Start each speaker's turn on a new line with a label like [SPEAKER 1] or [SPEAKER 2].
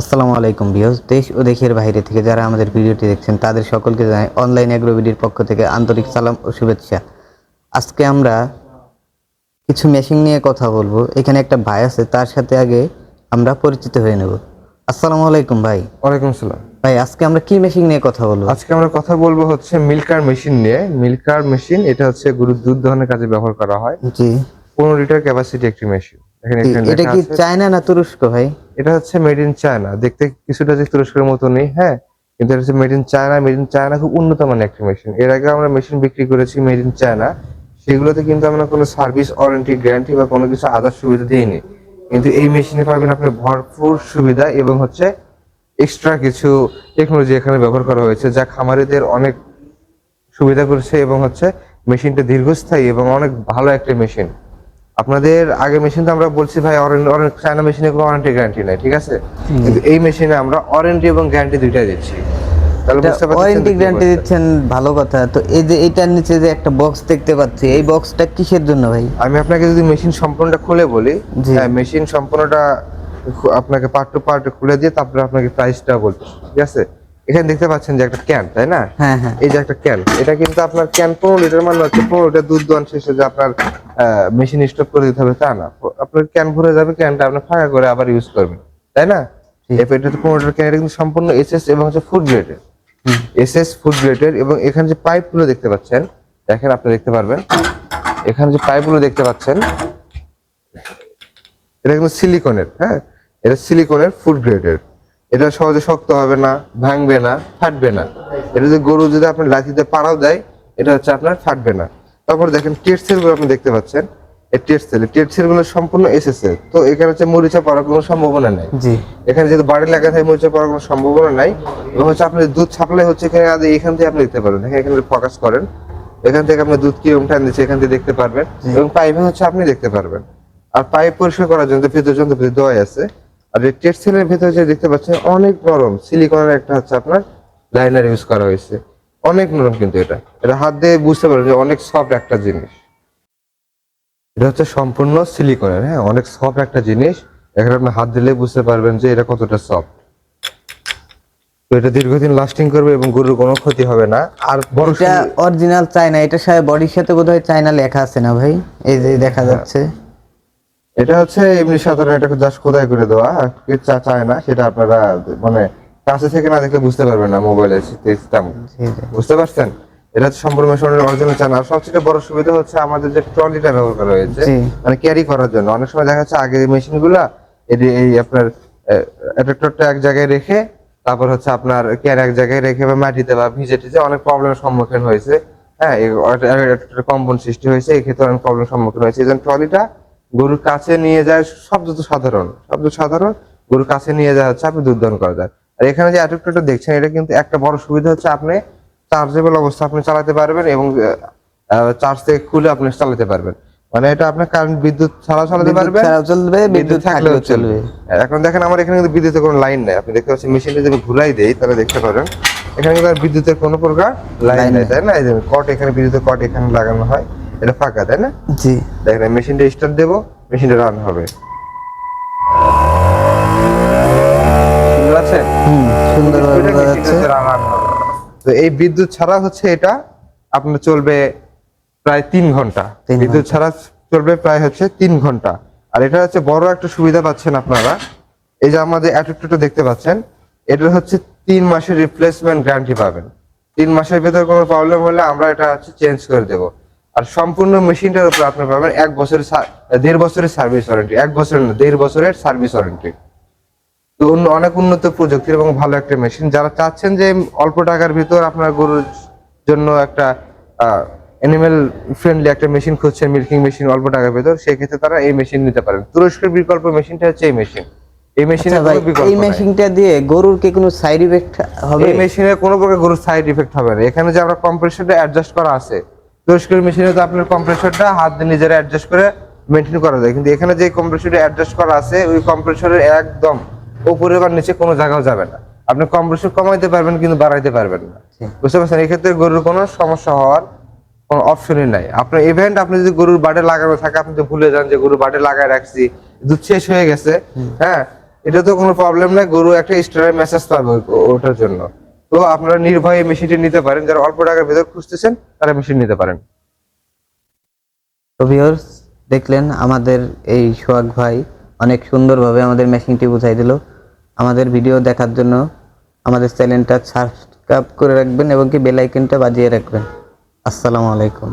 [SPEAKER 1] আসসালামু আলাইকুম ভিউয়ার্স, দেশ ও দেশের বাইরে থেকে যারা আমাদের ভিডিওটি দেখছেন তাদের সকলকে জানাই অনলাইন এগ্রোভিডির পক্ষ থেকে আন্তরিক সালাম ও শুভেচ্ছা। আজকে আমরা কিছু মেশিন নিয়ে কথা বলবো। এখানে একটা ভাই আছে, তার সাথে আগে আমরা পরিচিত হয়ে নেব। আসসালামু আলাইকুম ভাই।
[SPEAKER 2] ওয়ালাইকুম আসসালাম।
[SPEAKER 1] ভাই, আজকে আমরা কি মেশিন নিয়ে কথা বলবো?
[SPEAKER 2] আজকে আমরা কথা বলবো হচ্ছে মিল্কার মেশিন নিয়ে। মিল্কার মেশিন এটা হচ্ছে গরুর দুধ দহনের কাজে ব্যবহার করা হয়।
[SPEAKER 1] জি
[SPEAKER 2] 15 লিটার ক্যাপাসিটি একটি মেশিন। এখানে
[SPEAKER 1] এটা
[SPEAKER 2] লেখা
[SPEAKER 1] কি
[SPEAKER 2] আছে
[SPEAKER 1] চায়না না তুরস্ক ভাই?
[SPEAKER 2] এটা হচ্ছে মেড ইন চায়না। দেখতে কিছুটা যে তুরস্কের মতো নেই, হ্যাঁ, কিন্তু এটা হচ্ছে made in China. Made in China খুব উন্নত মানের একটি মেশিন। এর আগে আমরা মেশিন বিক্রি করেছি মেড ইন চায়না, সেগুলোতে কিন্তু আমরা কোনো সার্ভিস ওয়ারেন্টি গ্যারান্টি বা কোনো কিছু আদার সুবিধা দিইনি। কিন্তু এই মেশিনে পাবেন আপনি ভরপুর সুবিধা এবং হচ্ছে এক্সট্রা কিছু টেকনোলজি এখানে ব্যবহার করা হয়েছে, যা খামারিদের অনেক সুবিধা করেছে এবং হচ্ছে মেশিনটা দীর্ঘস্থায়ী এবং অনেক ভালো একটা মেশিন। আপনাদের আগে মেশিন তো আমরা বলছি ভাই অনেক চায়না মেশিনে কোনো ওয়ারেন্টি গ্যারান্টি নাই, ঠিক আছে, কিন্তু এই মেশিনে আমরা ওয়ারেন্টি এবং গ্যারান্টি দুইটাই দিচ্ছি। তাহলে বুঝতে পারছেন
[SPEAKER 1] ওয়ারেন্টি গ্যারান্টি দিচ্ছেন, ভালো কথা। তো এই যে এটার নিচে যে একটা বক্স দেখতে পাচ্ছি, এই বক্সটা কিসের জন্য ভাই?
[SPEAKER 2] আমি আপনাকে যদি মেশিন সম্পূর্ণটা খুলে বলি,
[SPEAKER 1] জি।
[SPEAKER 2] হ্যাঁ, মেশিন সম্পূর্ণটা আপনাকে পার্ট টু পার্ট খুলে দিয়ে তারপরে আপনাকে প্রাইসটা বলতে, ঠিক আছে। এখানে দেখতে পাচ্ছেন যে একটা ক্যান, তাই না?
[SPEAKER 1] হ্যাঁ হ্যাঁ।
[SPEAKER 2] এই যে একটা ক্যান, এটা কিন্তু আপনার ক্যান 15 লিটার মানে হচ্ছে 15 লিটার দুধ দোয়ান শেষে যে আপনার মেশিন স্টপ করে দিতে হবে তা না। আপনার ক্যান ভরে যাবে, ক্যানটা আপনি ফাঁকা করে আবার ইউজ করবেন, তাই না? এটা তো 15 লিটার ক্যান, এটা কিন্তু সম্পূর্ণ এসএস এবং হচ্ছে ফুড গ্রেডের। এসএস ফুড গ্রেডের। এবং এখানে যে পাইপগুলো দেখতে পাচ্ছেন, দেখেন আপনি দেখতে পারবেন, এখানে যে পাইপগুলো দেখতে পাচ্ছেন এটা কিন্তু সিলিকনের, হ্যাঁ, এটা সিলিকনের ফুড গ্রেডের। এটা সহজে শক্ত হবে না, ভাঙবে না, ফাটবে না। এটা যদি গরু যদি আপনার লাঠিতে পাড়াও দেয়, এটা হচ্ছে আপনার ফাটবে না। তারপর দেখেন টেট সেল গুলো আপনি দেখতে পাচ্ছেন, এই টেট সেল গুলো সম্পূর্ণ এসএসএ। তো এখানে হচ্ছে মরিচা পড়ার কোনো সম্ভাবনা নাই।
[SPEAKER 1] জি।
[SPEAKER 2] এখানে যেহেতু বাড়ি লাগা থাকে, মরিচা পড়ার কোনো সম্ভাবনা নাই। এবং হচ্ছে আপনি দুধ সাপ্লাই হচ্ছে এখানে এখান থেকে আপনি দেখতে পারবেন। এখানে ফোকাস করেন, এখান থেকে আপনি দুধ কিরকম টান দিচ্ছে এখান থেকে দেখতে পারবেন। এবং পাইপে হচ্ছে আপনি দেখতে পারবেন। আর পাইপ পরিষ্কার করার জন্য ভিতরে যন্ত্রপাতি দেওয়া আছে। আর এই টেট সেলের ভিতরে যে দেখতে পাচ্ছেন অনেক নরম সিলিকনের একটা হচ্ছে আপনার লাইনার ইউজ করা হয়েছে। অনেক নরম, কিন্তু এটা হাত দিয়ে বুঝতে পারবেন যে অনেক সফট একটা জিনিস। এটা হচ্ছে সম্পূর্ণ সিলিকনের, হ্যাঁ, অনেক সফট একটা জিনিস। এখানে আপনি হাত দিলে বুঝতে পারবেন যে এটা কতটা সফট। তো এটা দীর্ঘদিন লাস্টিং করবে এবং গরুর কোনো ক্ষতি হবে না। আর বড়
[SPEAKER 1] এটা অরিজিনাল চায়না, এটা সাথে বডির সাথে বোধহয় চায়না লেখা আছে না ভাই? এই যে দেখা যাচ্ছে,
[SPEAKER 2] এটা হচ্ছে এমনি সাধারণ এটাকে জাস্ট খোদাই করে দেওয়া, চায় না সেটা আপনারা মানে কাছে থেকে না দেখলে বুঝতে পারবেন না মোবাইলে সিস্টেম, বুঝতে পারছেন? এটা হচ্ছে সম্পূর্ণ মেশিনের অরিজিনাল চায়না। আর সবচেয়ে বড় সুবিধা হচ্ছে আমাদের যে ট্রলিটা ব্যবহার করা হয়েছে, মানে ক্যারি করার জন্য। অনেক সময় দেখা যাচ্ছে আগে মেশিনগুলা এই আপনার অ্যাডাপ্টারটা এক জায়গায় রেখে তারপর হচ্ছে আপনার ক্যান এক জায়গায় রেখে বা মাটিতে বা ভিজে টিজে অনেক প্রবলেমের সম্মুখীন হয়েছে, হ্যাঁ, কম্পন সৃষ্টি হয়েছে, এই ক্ষেত্রে অনেক প্রবলেমের সম্মুখীন হয়েছে। এই জন্য ট্রলিটা গরুর কাছে নিয়ে যায়, শব্দ সাধারণ গরুর কাছে নিয়ে যাওয়া হচ্ছে আপনি দুধ দহন করা যায়। আর এখানে যে অ্যাডাপ্টারটা দেখছেন, এটা কিন্তু একটা বড় সুবিধা হচ্ছে আপনি চার্জেবল অবস্থা আপনি চালাতে পারবেন এবং চার্জ থেকে খুলে আপনি চালাতে পারবেন। মানে এটা আপনার কারেন্ট বিদ্যুৎ ছাড়া চালাতে পারবেন,
[SPEAKER 1] ছাড়াও চলবে, বিদ্যুৎ থাকলেও চলবে।
[SPEAKER 2] এখন দেখেন আমার এখানে কিন্তু বিদ্যুতের কোনো লাইন নাই। আপনি দেখতে পাচ্ছেন মেশিনটা যদি ঘুরাই দেই তাহলে দেখতে পারেন এখানে কিন্তু আর বিদ্যুতের কোনো প্রকার লাইন নাই, তাই না? এই যে কট, এখানে বিদ্যুতের কট এখানে লাগানো হয়, এটা ফাঁকা, তাই না?
[SPEAKER 1] জি।
[SPEAKER 2] দেখেন মেশিনটা স্টার্ট দেবো, মেশিনটা রান হবে।
[SPEAKER 1] সুন্দরভাবে বোঝা যাচ্ছে।
[SPEAKER 2] তো এই বিদ্যুৎ ছাড়া হচ্ছে এটা আপনার চলবে প্রায় 3 ঘন্টা। বিদ্যুৎ ছাড়া চলবে প্রায় হচ্ছে 3 ঘন্টা। আর এটা হচ্ছে বড় একটা সুবিধা পাচ্ছেন আপনারা, এই যে আমাদের অ্যাডাপ্টারটা দেখতে পাচ্ছেন, এটা হচ্ছে 3 মাসের রিপ্লেসমেন্ট গ্যারান্টি পাবেন। 3 মাসের ভিতরে কোনো প্রবলেম হলে আমরা এটা হচ্ছে চেঞ্জ করে দেব। আর সম্পূর্ণ মেশিনটার উপর আপনি পাবেন 1 বছরের 1.5 বছরের সার্ভিস ওয়ারেন্টি। 1 বছরের না, 1.5 বছরের সার্ভিস ওয়ারেন্টি। তো অনেক উন্নত প্রযুক্তির এবং ভালো একটা মেশিন। যারা চাচ্ছেন যে অল্প টাকার ভিতর আপনার গরুর জন্য একটা অ্যানিমেল ফ্রেন্ডলি একটা মেশিন খুঁজছেন, মিল্কিং মেশিন অল্প টাকার ভিতর, সেই ক্ষেত্রে তারা এই মেশিন নিতে পারেন। তুরস্কের বিকল্প মেশিনটা হচ্ছে এই মেশিন। এই মেশিনে কোনো বিকল্প নাই।
[SPEAKER 1] এই মেশিনটা দিয়ে গরুর কি কোনো সাইড ইফেক্ট হবে?
[SPEAKER 2] এই মেশিনে কোনো প্রকার গরুর সাইড ইফেক্ট হবে না। এখানে যে আমরা কম্প্রেসরটা অ্যাডজাস্ট করা আছে, তুরস্কের মেশিনে তো আপনার কম্প্রেসরটা হাত দিয়ে নিজেরা অ্যাডজাস্ট করে মেইনটেইন করা যায়, কিন্তু এখানে যে কম্প্রেসরটা অ্যাডজাস্ট করা আছে ওই কম্প্রেসরের একদম উপরে বা নিচে কোনো জায়গাও যাবে না। আপনি কম্প্রেসর কমাইতে পারবেন কিন্তু বাড়াইতে পারবেন না, বুঝতে পারছেন? এই ক্ষেত্রে গরুর কোনো সমস্যা হওয়ার কোনো অপশনই নাই। আপনার ইভেন্ট আপনি যদি গরুর বাটে লাগানো থাকে, আপনি তো ভুলে যান যে গরুর বাটে লাগায় রাখছি, দুধ শেষ হয়ে গেছে, হ্যাঁ, এটা তো কোনো প্রবলেম নাই, গরু একটা স্টারের মেসেজ পাবে ওটার জন্য। তো আপনারা নির্ভয়ে মেশিনটি নিতে পারেন, যারা অল্প টাকার ভেতর খুঁজতেছেন তারা মেশিন নিতে পারেন।
[SPEAKER 1] তো ভিউয়ার্স, দেখলেন আমাদের এই সোহাগ ভাই অনেক সুন্দরভাবে আমাদের মেশিনটি বুঝাই দিল। আমাদের ভিডিও দেখার জন্য আমাদের চ্যানেলটা সাবস্ক্রাইব করে রাখবেন এবং কি বেল আইকনটা বাজিয়ে রাখবেন। আসসালামু আলাইকুম।